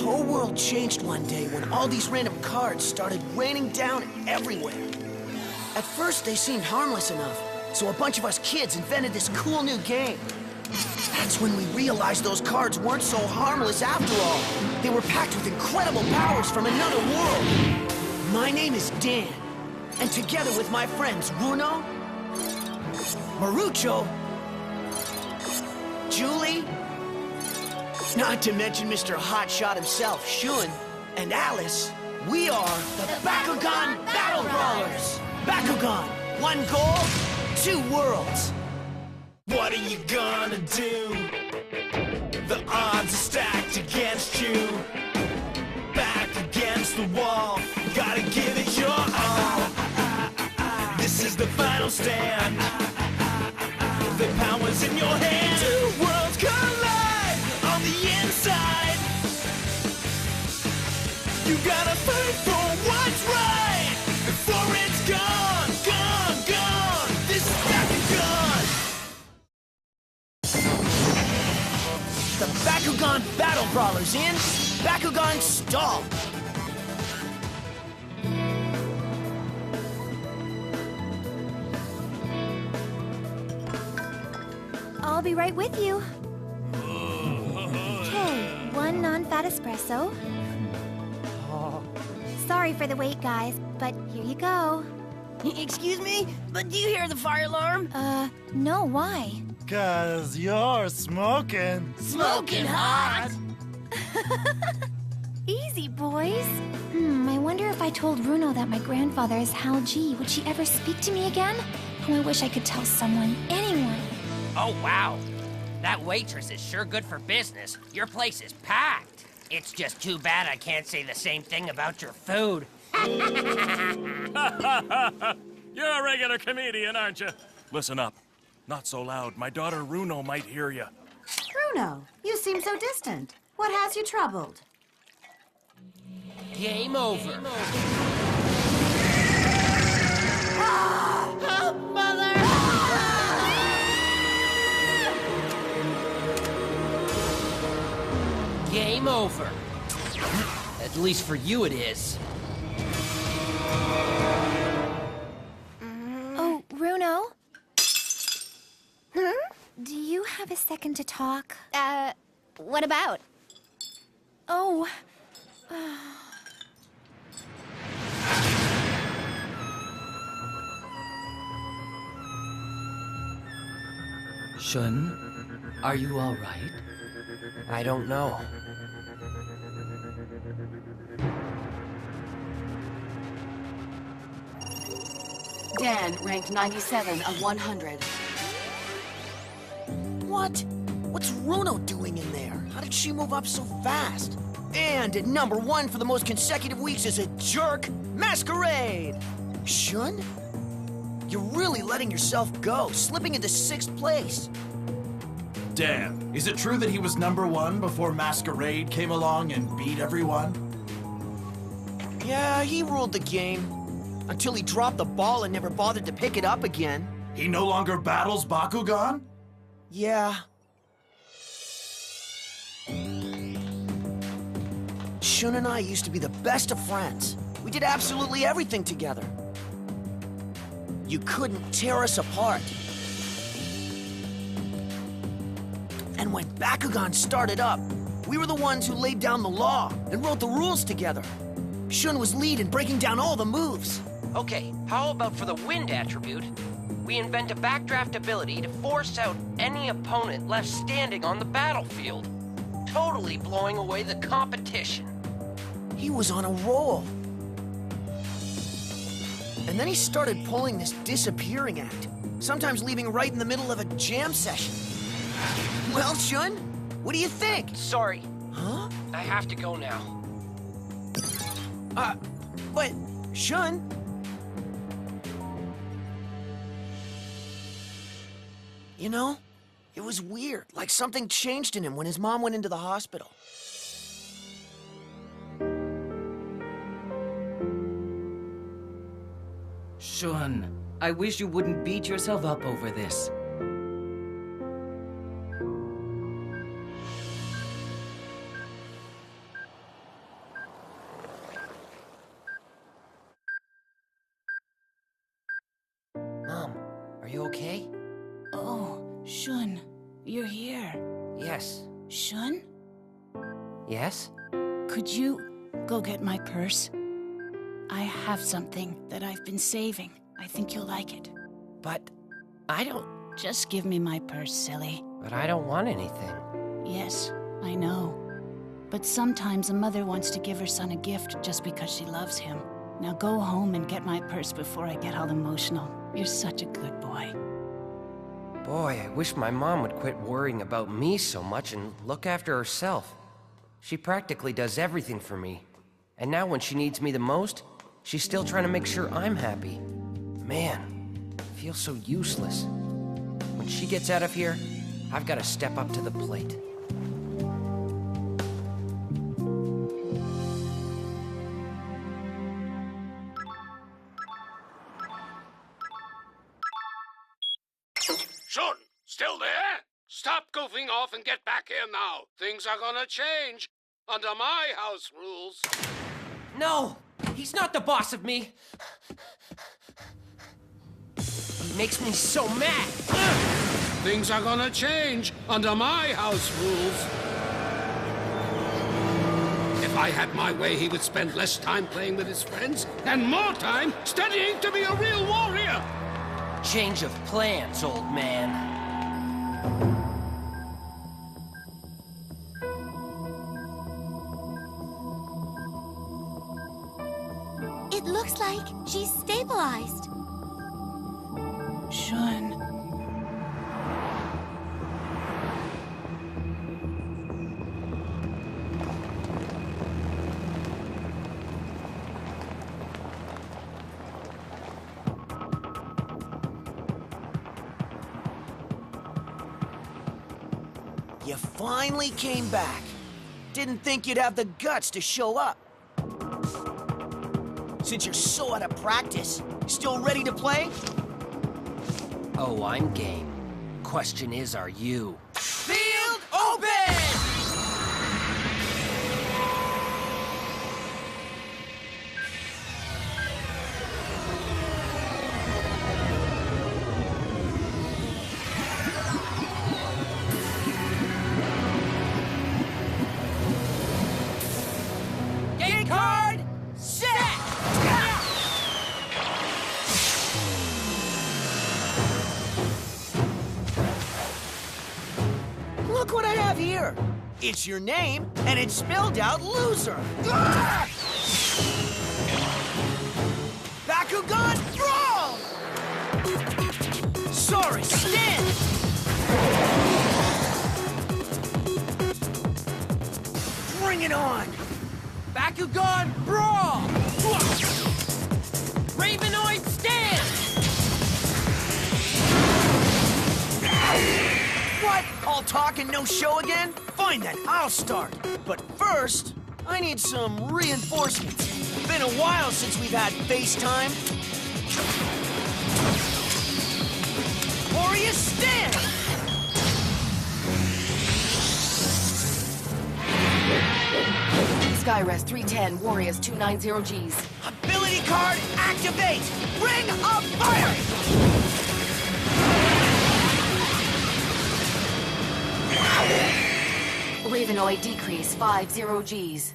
whole world changed one day when all these random cards started raining down everywhere. At first, they seemed harmless enough, so a bunch of us kids invented this cool new game. That's when we realized those cards weren't so harmless after all. They were packed with incredible powers from another world. My name is Dan, and together with my friends Bruno, Marucho, Julie, not to mention Mr. Hotshot himself, Shun, and Alice, we are the Bakugan Battle Brawlers. Bakugan, one goal, two worlds. What are you gonna do? The odds are stacked against you. Back against the wall, gotta give it your all. This is the final stand. The power's in your hand. Two worlds collide on the inside. You gotta fight for what's right before it's gone, gone, gone. This is Bakugan. The Bakugan Battle Brawlers in Bakugan Stall. I'll be right with you. Okay, one non-fat espresso. Sorry for the wait, guys, but here you go. Excuse me, but do you hear the fire alarm? No, why? 'Cause you're smoking. Smoking hot! Easy, boys. I wonder if I told Bruno that my grandfather is Hal G, would she ever speak to me again? Oh, I wish I could tell someone, anyone. Oh, wow. That waitress is sure good for business. Your place is packed. It's just too bad I can't say the same thing about your food. You're a regular comedian, aren't you? Listen up. Not so loud. My daughter Runo might hear you. Bruno, you seem so distant. What has you troubled? Game over. Help, Mother! Game over. At least for you it is. Oh, Bruno? Do you have a second to talk? What about? Oh. Shun, are you all right? I don't know. Dan ranked 97 of 100. What? What's Runo doing in there? How did she move up so fast? And at number one for the most consecutive weeks is a jerk, Masquerade! Shun? You're really letting yourself go, slipping into 6th place. Dan, is it true that he was number one before Masquerade came along and beat everyone? Yeah, he ruled the game. Until he dropped the ball and never bothered to pick it up again. He no longer battles Bakugan? Yeah. Shun and I used to be the best of friends. We did absolutely everything together. You couldn't tear us apart. And when Bakugan started up, we were the ones who laid down the law and wrote the rules together. Shun was lead in breaking down all the moves. Okay, how about for the wind attribute? We invent a backdraft ability to force out any opponent left standing on the battlefield, totally blowing away the competition. He was on a roll. And then he started pulling this disappearing act, sometimes leaving right in the middle of a jam session. Well, Shun, what do you think? Sorry. Huh? I have to go now. But, Shun... You know, it was weird, like something changed in him when his mom went into the hospital. Shun, I wish you wouldn't beat yourself up over this. Are you okay? Oh, Shun, you're here. Yes. Shun? Yes? Could you go get my purse? I have something that I've been saving. I think you'll like it. But I don't... Just give me my purse, silly. But I don't want anything. Yes, I know. But sometimes a mother wants to give her son a gift just because she loves him. Now go home and get my purse before I get all emotional. You're such a good boy. Boy, I wish my mom would quit worrying about me so much and look after herself. She practically does everything for me. And now when she needs me the most, she's still trying to make sure I'm happy. Man, I feel so useless. When she gets out of here, I've got to step up to the plate. Shun, still there? Stop goofing off and get back here now. Things are gonna change. Under my house rules. No! He's not the boss of me! He makes me so mad! Things are gonna change under my house rules. If I had my way, he would spend less time playing with his friends and more time studying to be a real warrior. Change of plans, old man. It looks like she's stabilized. Shun. You finally came back. Didn't think you'd have the guts to show up. Since you're so out of practice, still ready to play? Oh, I'm game. Question is, are you? Field open! Gate card, set! Look what I have here. It's your name, and it's spelled out loser. Ah! Bakugan, Brawl! Sorry, stand! Bring it on! Bakugan, brawl! Ravenoid, stand! What? All talk and no show again? Fine then, I'll start. But first, I need some reinforcements. Been a while since we've had FaceTime. Warriors, stand! Skyrest 310, Warriors 290Gs. Ability card, activate! Ring of Fire! Ravenoid decrease 50Gs.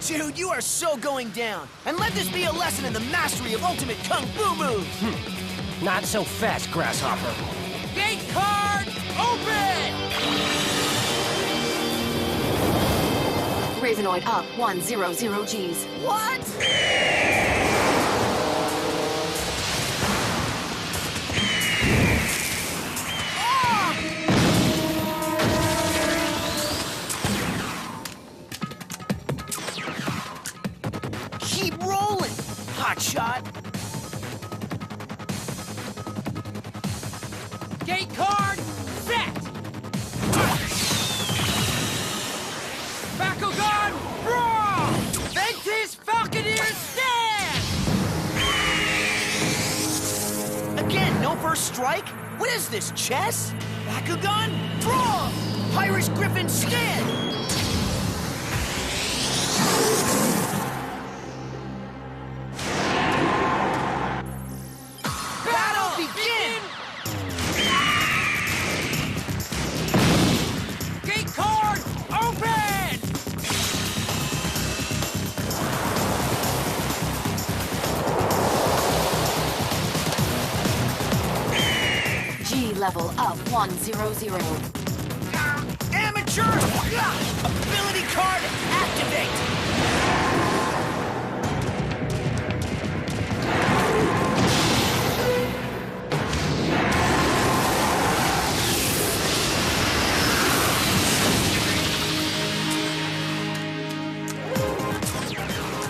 Dude, you are so going down. And let this be a lesson in the mastery of ultimate kung fu moves. Not so fast, Grasshopper. Gate card, open! Ravenoid up 100Gs. What? Keep rolling, hotshot. Gate card, set! Bakugan, brawl! Ventus Falconeer, stand! Again, no first strike? What is this, chess? Bakugan, draw! Irish Griffin, stand! Battle begin! level up 100. Amateur! Ability card activate!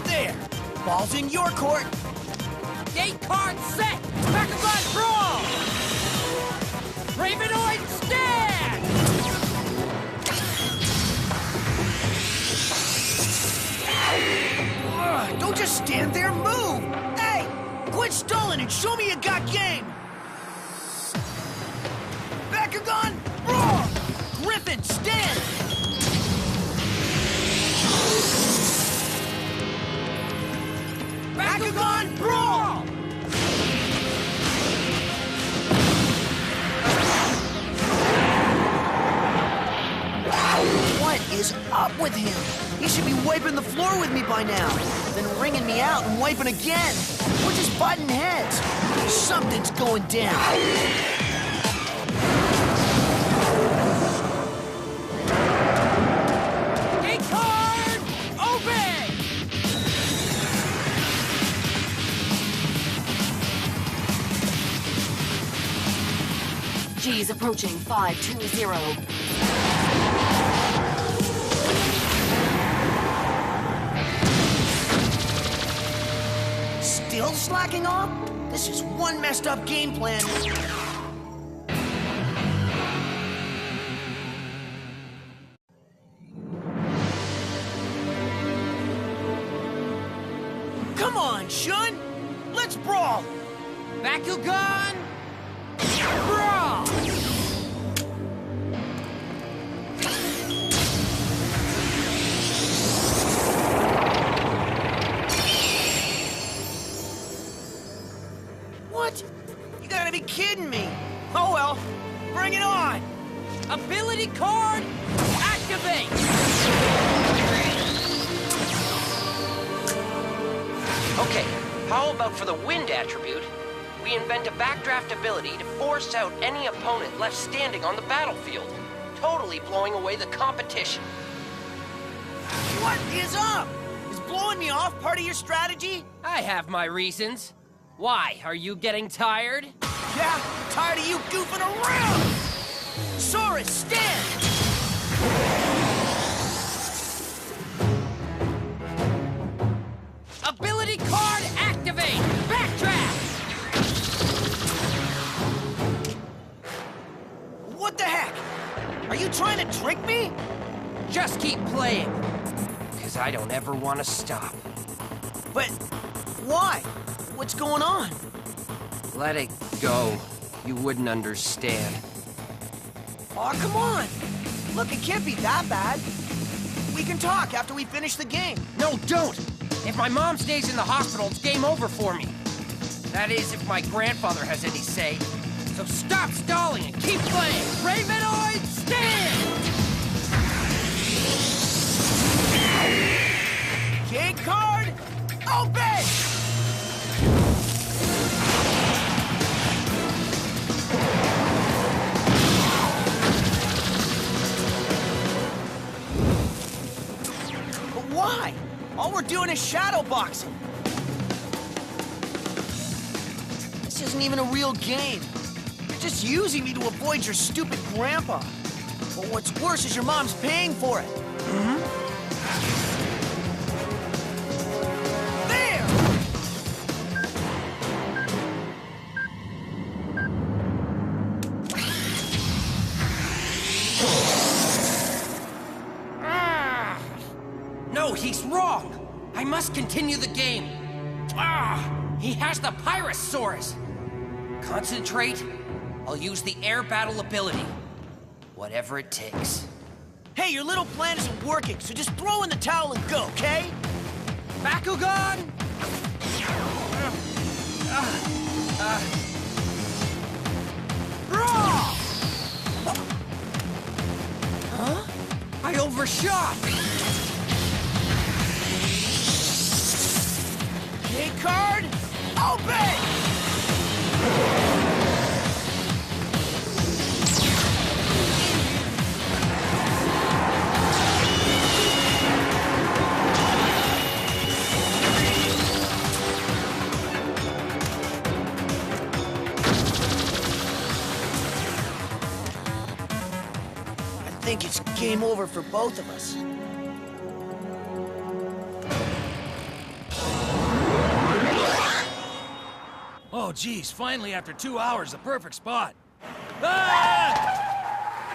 There! Ball's in your court! Gate card set! Bakugan Brawl! Ravenoid stand! Don't just stand there, move! Hey! Quit stalling and show me you got game! Bakugan Brawl! Griffin, stand! Bakugan Brawl! What is up with him? He should be wiping the floor with me by now. Then ringing me out and wiping again. We're just butting heads. Something's going down. Gate card open! G's approaching 520. Still slacking off? This is one messed up game plan. Come on, Shun! Let's brawl! Bakugan Brawl! What? You gotta be kidding me! Oh well, bring it on! Ability card activate! Okay, how about for the wind attribute, we invent a backdraft ability to force out any opponent left standing on the battlefield, totally blowing away the competition. What is up? Is blowing me off part of your strategy? I have my reasons. Why, are you getting tired? Yeah, tired of you goofing around! Saurus, stand! Ability card activate! Backdraft! What the heck? Are you trying to trick me? Just keep playing, because I don't ever want to stop. But why? What's going on? Let it go. You wouldn't understand. Aw, come on! Look, it can't be that bad. We can talk after we finish the game. No, don't! If my mom stays in the hospital, it's game over for me. That is, if my grandfather has any say. So stop stalling and keep playing! Ravenoid, stand! Gate card, open! But why? All we're doing is shadow boxing. This isn't even a real game. You're just using me to avoid your stupid grandpa. But what's worse is your mom's paying for it. There! No, he's wrong! I must continue the game. He has the Pyrosaurus! Concentrate. I'll use the air battle ability. Whatever it takes. Hey, your little plan isn't working, so just throw in the towel and go, okay? Bakugan! Brawl! Huh? I overshot! Gate card, open! game over for both of us. Oh, geez, finally, after 2 hours, the perfect spot. Ah!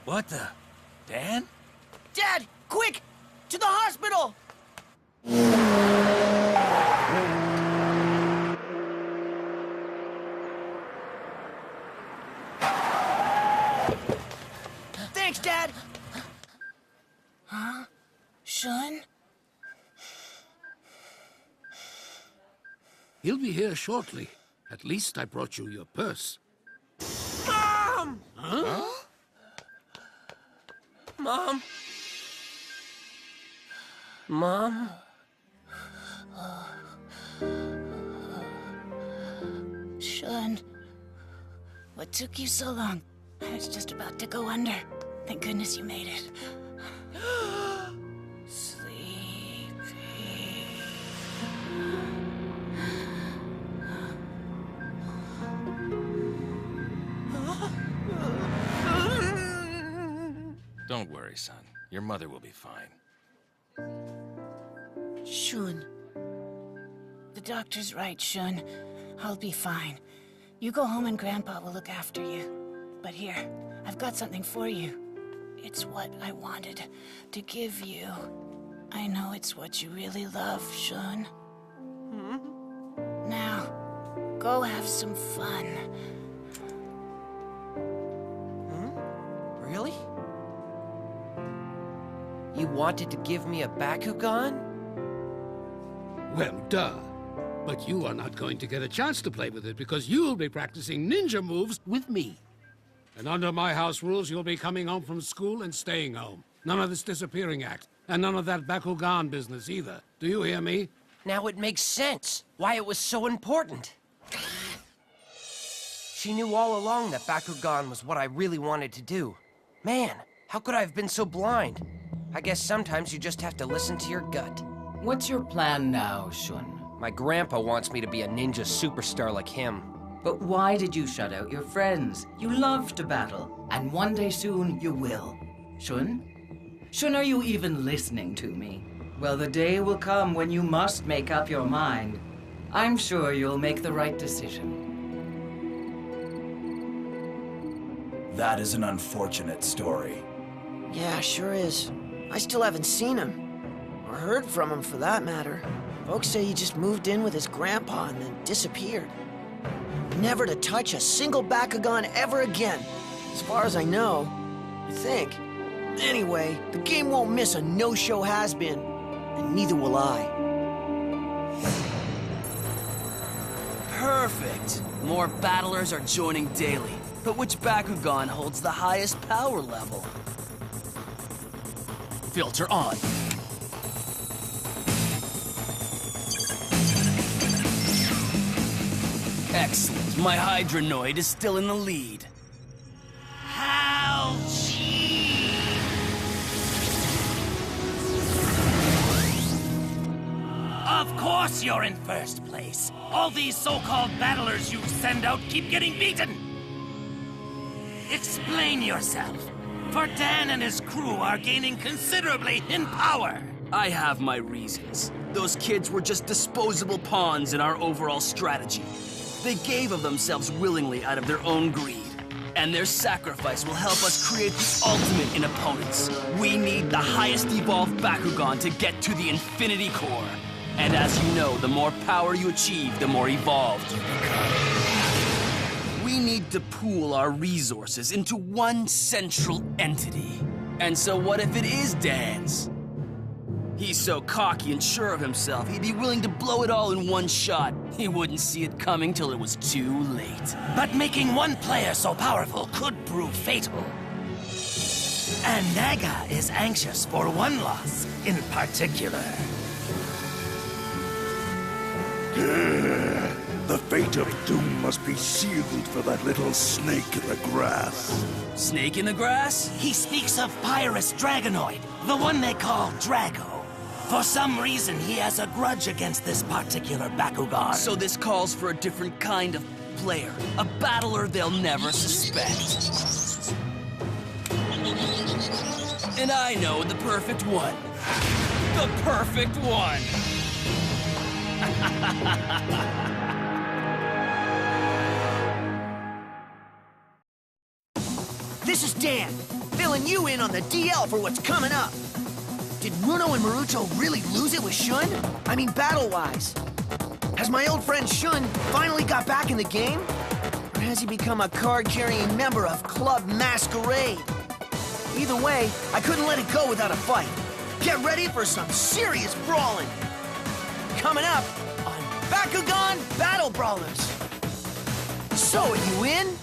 What the? Dan? Dad, quick! To the hospital! Thanks, Dad! Huh? Shun? He'll be here shortly. At least I brought you your purse. Mom! Huh? Mom? Mom? Shun, what took you so long? I was just about to go under. Thank goodness you made it. Sleepy. Don't worry, son. Your mother will be fine. Shun. The doctor's right, Shun. I'll be fine. You go home and Grandpa will look after you. But here, I've got something for you. It's what I wanted to give you. I know it's what you really love, Shun. Now, go have some fun. Really? You wanted to give me a Bakugan? Well, duh. But you are not going to get a chance to play with it because you'll be practicing ninja moves with me. And under my house rules, you'll be coming home from school and staying home. None of this disappearing act. And none of that Bakugan business either. Do you hear me? Now it makes sense why it was so important. She knew all along that Bakugan was what I really wanted to do. Man, how could I have been so blind? I guess sometimes you just have to listen to your gut. What's your plan now, Shun? My grandpa wants me to be a ninja superstar like him. But why did you shut out your friends? You love to battle, and one day soon you will. Shun? Shun, are you even listening to me? Well, the day will come when you must make up your mind. I'm sure you'll make the right decision. That is an unfortunate story. Yeah, sure is. I still haven't seen him. Or heard from him, for that matter. Folks say he just moved in with his grandpa and then disappeared. Never to touch a single Bakugan ever again. As far as I know. I think. Anyway, the game won't miss a no-show has-been. And neither will I. Perfect! More battlers are joining daily. But which Bakugan holds the highest power level? Filter on. Excellent. My Hydronoid is still in the lead. Of course you're in first place. All these so-called battlers you send out keep getting beaten. Explain yourself. For Dan and his crew are gaining considerably in power. I have my reasons. Those kids were just disposable pawns in our overall strategy. They gave of themselves willingly out of their own greed. And their sacrifice will help us create the ultimate in opponents. We need the highest evolved Bakugan to get to the Infinity Core. And as you know, the more power you achieve, the more evolved you become. We need to pool our resources into one central entity. And so what if it is Dan's? He's so cocky and sure of himself, he'd be willing to blow it all in one shot. He wouldn't see it coming till it was too late. But making one player so powerful could prove fatal. And Naga is anxious for one loss in particular. The fate of doom must be sealed for that little snake in the grass. Snake in the grass? He speaks of Pyrus Dragonoid, the one they call Drago. For some reason, he has a grudge against this particular Bakugan. So this calls for a different kind of player. A battler they'll never suspect. And I know the perfect one. The perfect one! This is Dan, filling you in on the DL for what's coming up. Did Runo and Marucho really lose it with Shun? I mean, battle-wise. Has my old friend Shun finally got back in the game? Or has he become a card-carrying member of Club Masquerade? Either way, I couldn't let it go without a fight. Get ready for some serious brawling. Coming up on Bakugan Battle Brawlers. So, are you in?